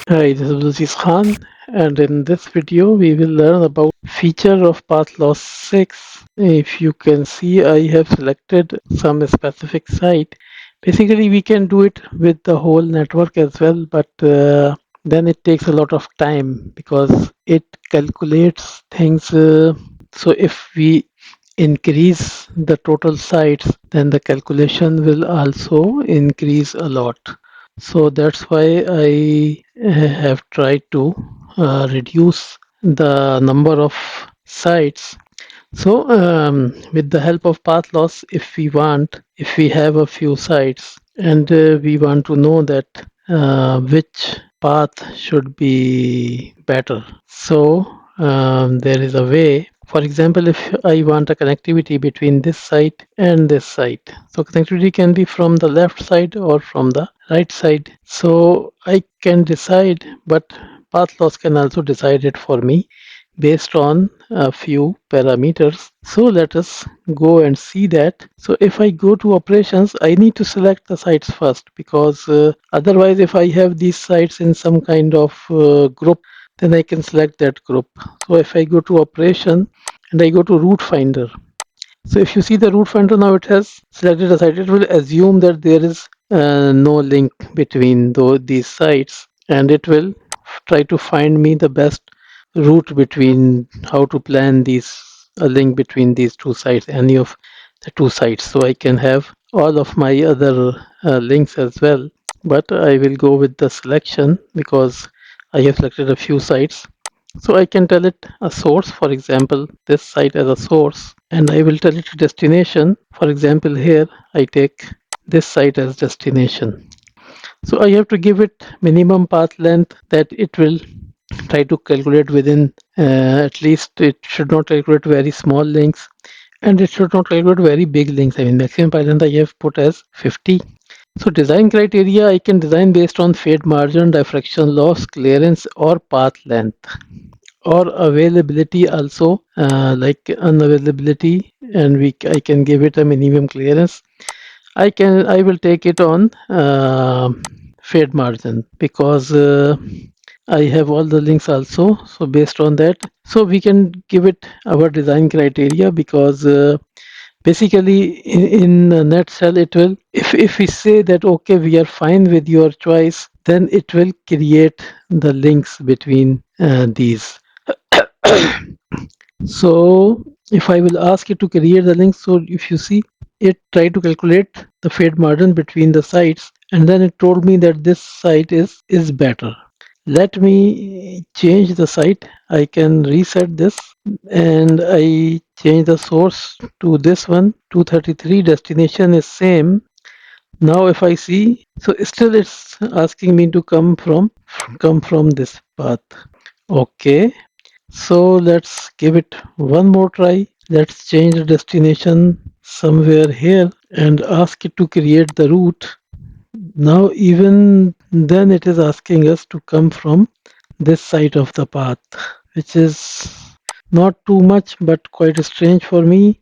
Hi, this is Lucis Khan, and in this video we will learn about feature of PathLoss-6. If you can see, I have selected some specific site. Basically, we can do it with the whole network as well, but then it takes a lot of time because it calculates things. So if we increase the total sites, then the calculation will also increase a lot. So that's why I have tried to reduce the number of sites. So with the help of path loss, if we have a few sites and we want to know that which path should be better. So there is a way. For example, if I want a connectivity between this site and this site, so connectivity can be from the left side or from the right side. So I can decide, but path loss can also decide it for me based on a few parameters. So let us go and see that. So if I go to operations, I need to select the sites first because otherwise if I have these sites in some kind of group, then I can select that group. So if I go to operation and I go to route finder, so if you see the route finder now, it has selected a site. It will assume that there is no link between these sites, and it will try to find me the best route between how to plan these a link between these two sites, any of the two sites. So I can have all of my other links as well. But I will go with the selection because I have selected a few sites. So I can tell it a source, for example, this site as a source, and I will tell it a destination. For example, here I take this site as destination. So I have to give it minimum path length that it will try to calculate within, at least it should not calculate very small links and it should not calculate very big links. I mean, maximum path length I have put as 50. So design criteria I can design based on fade margin, diffraction loss, clearance, or path length, or availability also, like unavailability, and I can give it a minimum clearance. I will take it on fade margin because I have all the links also. So based on that, so we can give it our design criteria because basically in a nutshell, it will, if we say that okay, we are fine with your choice, then it will create the links between these. So if I will ask it to create the link, so if you see, it tried to calculate the fade margin between the sites, and then it told me that this site is better. Let me change the site. I can reset this, and I change the source to this one. 233 destination is same. Now if I see, so still it's asking me to come from this path. Okay, so let's give it one more try. Let's change the destination somewhere here and ask it to create the route. Now even then it is asking us to come from this side of the path, which is not too much but quite strange for me.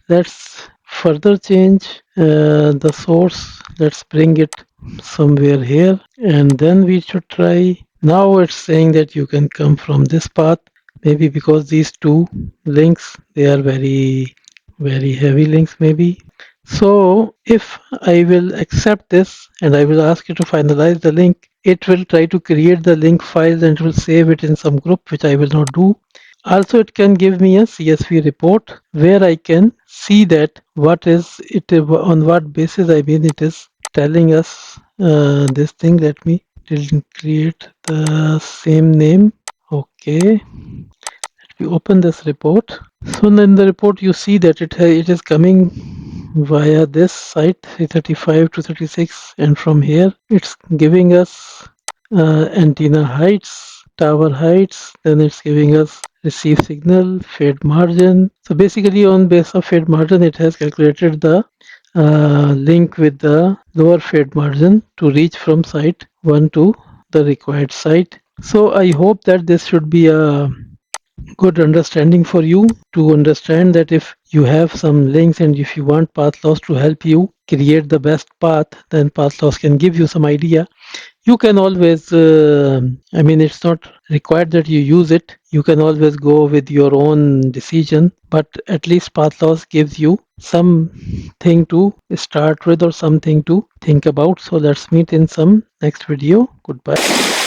Let's further change the source. Let's bring it somewhere here and then we should try. Now it's saying that you can come from this path, maybe because these two links, they are very heavy links maybe. So if I will accept this and I will ask you to finalize the link, it will try to create the link file and it will save it in some group, which I will not do. Also, it can give me a CSV report where I can see that what is it, on what basis, I mean, it is telling us this thing. Let me create the same name. Okay, we open this report. So in the report you see that it is coming via this site 335 to 36, and from here it's giving us antenna heights, tower heights, then it's giving us receive signal, fade margin. So basically on base of fade margin it has calculated the link with the lower fade margin to reach from site 1 to the required site. So I hope that this should be a good understanding for you to understand that if you have some links, and if you want PathLoss to help you create the best path, then PathLoss can give you some idea. You can always, I mean, it's not required that you use it. You can always go with your own decision, but at least PathLoss gives you something to start with or something to think about. So let's meet in some next video. Goodbye.